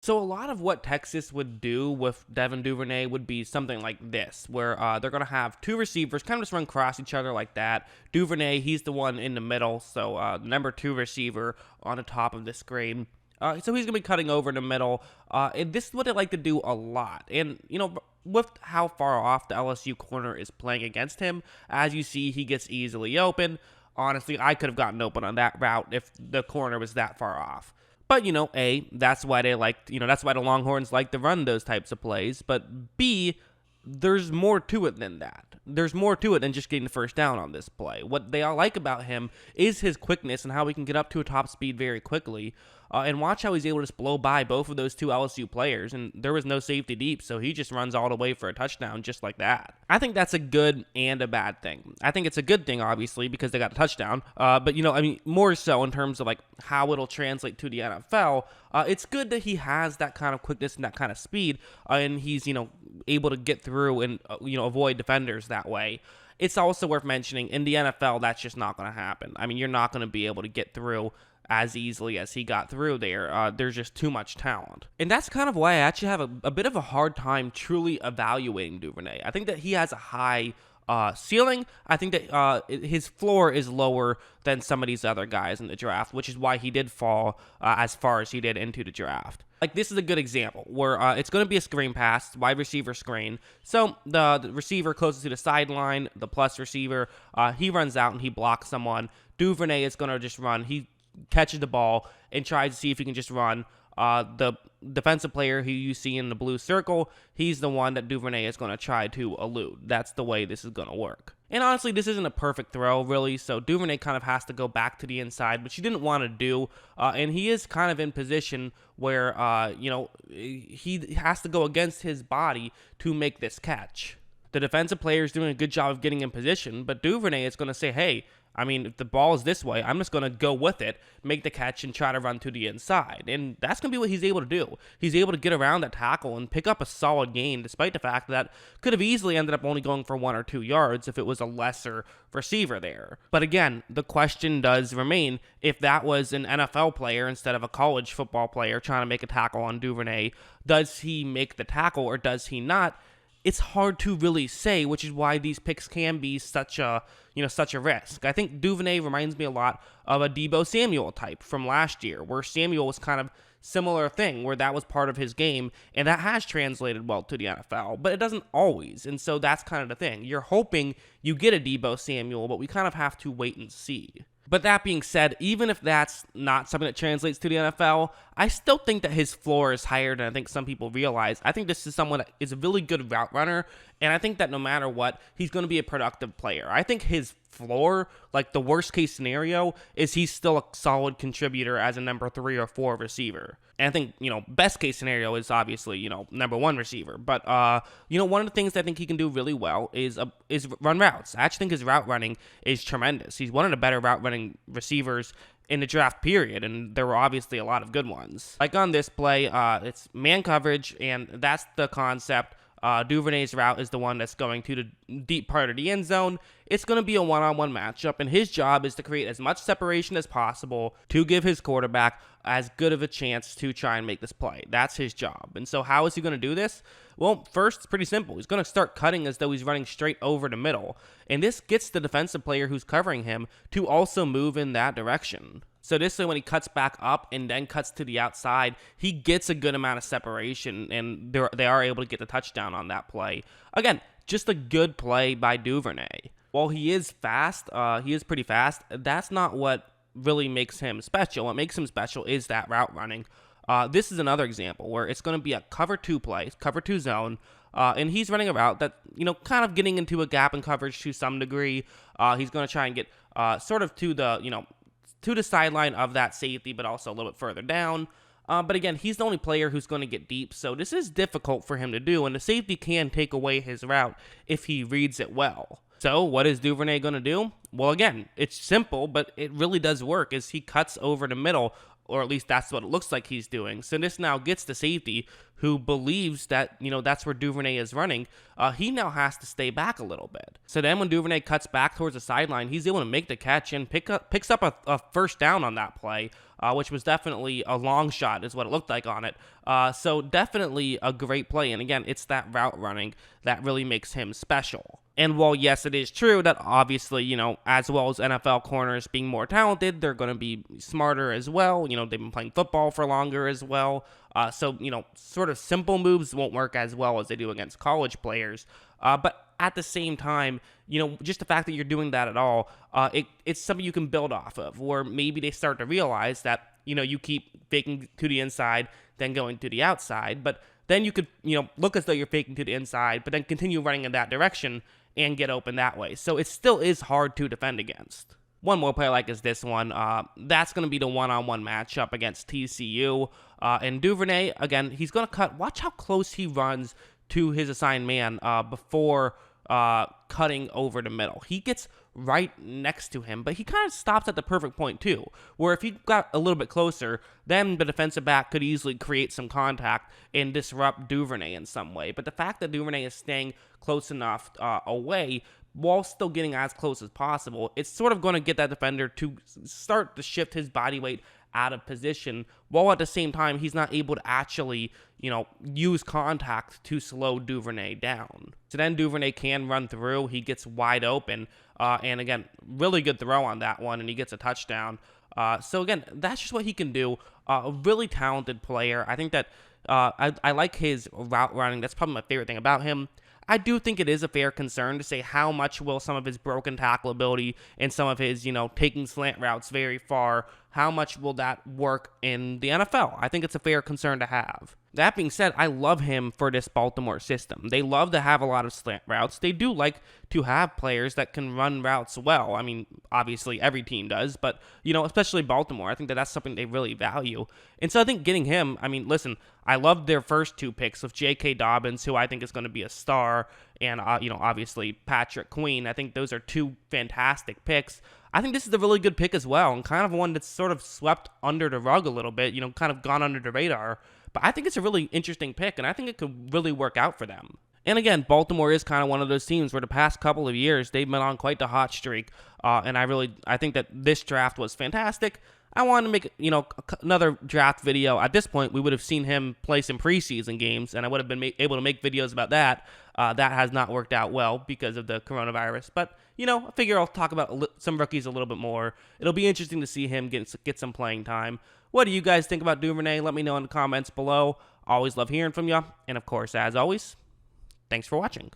So a lot of what Texas would do with Devin Duvernay would be something like this, where they're going to have two receivers kind of just run across each other like that. Duvernay, he's the one in the middle, so number two receiver on the top of the screen. So he's going to be cutting over in the middle, and this is what they like to do a lot. And, with how far off the LSU corner is playing against him, as you see, he gets easily open. Honestly, I could have gotten open on that route if the corner was that far off. But, that's why that's why the Longhorns like to run those types of plays. But B, there's more to it than that. There's more to it than just getting the first down on this play. What they all like about him is his quickness and how he can get up to a top speed very quickly. And watch how he's able to just blow by both of those two LSU players. And there was no safety deep, so he just runs all the way for a touchdown just like that. I think that's a good and a bad thing. I think it's a good thing, obviously, because they got a touchdown. But, more so in terms of like how it'll translate to the NFL. It's good that he has that kind of quickness and that kind of speed. And he's, able to get through and, avoid defenders that way. It's also worth mentioning, in the NFL, that's just not going to happen. I mean, you're not going to be able to get through as easily as he got through there. There's just too much talent. And that's kind of why I actually have a bit of a hard time truly evaluating Duvernay. I think that he has a high ceiling. I think that his floor is lower than some of these other guys in the draft, which is why he did fall as far as he did into the draft. Like, this is a good example where it's going to be a screen pass, wide receiver screen. So the receiver closest to the sideline, the plus receiver, he runs out and he blocks someone. Duvernay is going to just run. He catches the ball and tries to see if he can just run. The defensive player who you see in the blue circle, he's the one that Duvernay is going to try to elude. That's the way this is going to work. And honestly, this isn't a perfect throw, really, so Duvernay kind of has to go back to the inside, which he didn't want to do, and he is kind of in position where, he has to go against his body to make this catch. The defensive player is doing a good job of getting in position, but Duvernay is going to say, hey, if the ball is this way, I'm just going to go with it, make the catch, and try to run to the inside. And that's going to be what he's able to do. He's able to get around that tackle and pick up a solid gain, despite the fact that could have easily ended up only going for 1 or 2 yards if it was a lesser receiver there. But again, the question does remain, if that was an NFL player instead of a college football player trying to make a tackle on Duvernay, does he make the tackle or does he not? It's hard to really say, which is why these picks can be such a risk. I think Duvernay reminds me a lot of a Deebo Samuel type from last year, where Samuel was kind of similar thing, where that was part of his game, and that has translated well to the NFL, but it doesn't always, and so that's kind of the thing. You're hoping you get a Deebo Samuel, but we kind of have to wait and see. But that being said, even if that's not something that translates to the NFL, I still think that his floor is higher than I think some people realize. I think this is someone that is a really good route runner, and I think that no matter what, he's going to be a productive player. I think his floor, like the worst case scenario, is he's still a solid contributor as a number 3 or 4 receiver. And I think, best case scenario is obviously, number 1 receiver. But, one of the things that I think he can do really well is run routes. I actually think his route running is tremendous. He's one of the better route running receivers in the draft period, and there were obviously a lot of good ones. Like on this play, it's man coverage, and that's the concept. Duvernay's route is the one that's going to the deep part of the end zone. It's going to be a one-on-one matchup, and his job is to create as much separation as possible to give his quarterback as good of a chance to try and make this play. That's his job. And so how is he going to do this? Well, first, it's pretty simple. He's going to start cutting as though he's running straight over the middle, and this gets the defensive player who's covering him to also move in that direction. So this way, when he cuts back up and then cuts to the outside, he gets a good amount of separation, and they are able to get the touchdown on that play. Again, just a good play by Duvernay. While he is fast, he is pretty fast, that's not what really makes him special. What makes him special is that route running. This is another example where it's going to be a cover 2 play, cover 2 zone, and he's running a route that, kind of getting into a gap in coverage to some degree. He's going to try and get sort of to the sideline of that safety, but also a little bit further down. But again, he's the only player who's going to get deep, so this is difficult for him to do, and the safety can take away his route if he reads it well. So what is Duvernay going to do? Well, again, it's simple, but it really does work, is he cuts over the middle or at least that's what it looks like he's doing. So this now gets the safety who believes that, that's where Duvernay is running. He now has to stay back a little bit. So then when Duvernay cuts back towards the sideline, he's able to make the catch and picks up a first down on that play, which was definitely a long shot is what it looked like on it. So definitely a great play. And again, it's that route running that really makes him special. And while, yes, it is true that obviously, as well as NFL corners being more talented, they're going to be smarter as well. They've been playing football for longer as well. So, sort of simple moves won't work as well as they do against college players. But at the same time, just the fact that you're doing that at all, it's something you can build off of, where maybe they start to realize that, you keep faking to the inside, then going to the outside. But then you could, look as though you're faking to the inside, but then continue running in that direction and get open that way. So it still is hard to defend against. One more play I like is this one. That's going to be the one-on-one matchup against TCU. And Duvernay, again, he's going to cut. Watch how close he runs to his assigned man before cutting over the middle. He gets right next to him, but he kind of stops at the perfect point too, where if he got a little bit closer, then the defensive back could easily create some contact and disrupt Duvernay in some way. But the fact that Duvernay is staying close enough away while still getting as close as possible, it's sort of going to get that defender to start to shift his body weight out of position, while at the same time he's not able to actually, use contact to slow Duvernay down. So then Duvernay can run through. He gets wide open, and again, really good throw on that one, and he gets a touchdown. So again, that's just what he can do. A really talented player. I think that I like his route running. That's probably my favorite thing about him. I do think it is a fair concern to say how much will some of his broken tackle ability and some of his, taking slant routes very far, how much will that work in the NFL? I think it's a fair concern to have. That being said, I love him for this Baltimore system. They love to have a lot of slant routes. They do like to have players that can run routes well. I mean, obviously every team does, but, especially Baltimore. I think that that's something they really value. And so I think getting him, listen, I loved their first two picks with J.K. Dobbins, who I think is going to be a star, and, obviously Patrick Queen. I think those are two fantastic picks. I think this is a really good pick as well, and kind of one that's sort of swept under the rug a little bit, kind of gone under the radar. But I think it's a really interesting pick, and I think it could really work out for them. And again, Baltimore is kind of one of those teams where the past couple of years, they've been on quite the hot streak. And I think that this draft was fantastic. I wanted to make, another draft video. At this point, we would have seen him play some preseason games, and I would have been able to make videos about that. That has not worked out well because of the coronavirus. But, I figure I'll talk about some rookies a little bit more. It'll be interesting to see him get some playing time. What do you guys think about Duvernay? Let me know in the comments below. Always love hearing from you. And, of course, as always, thanks for watching.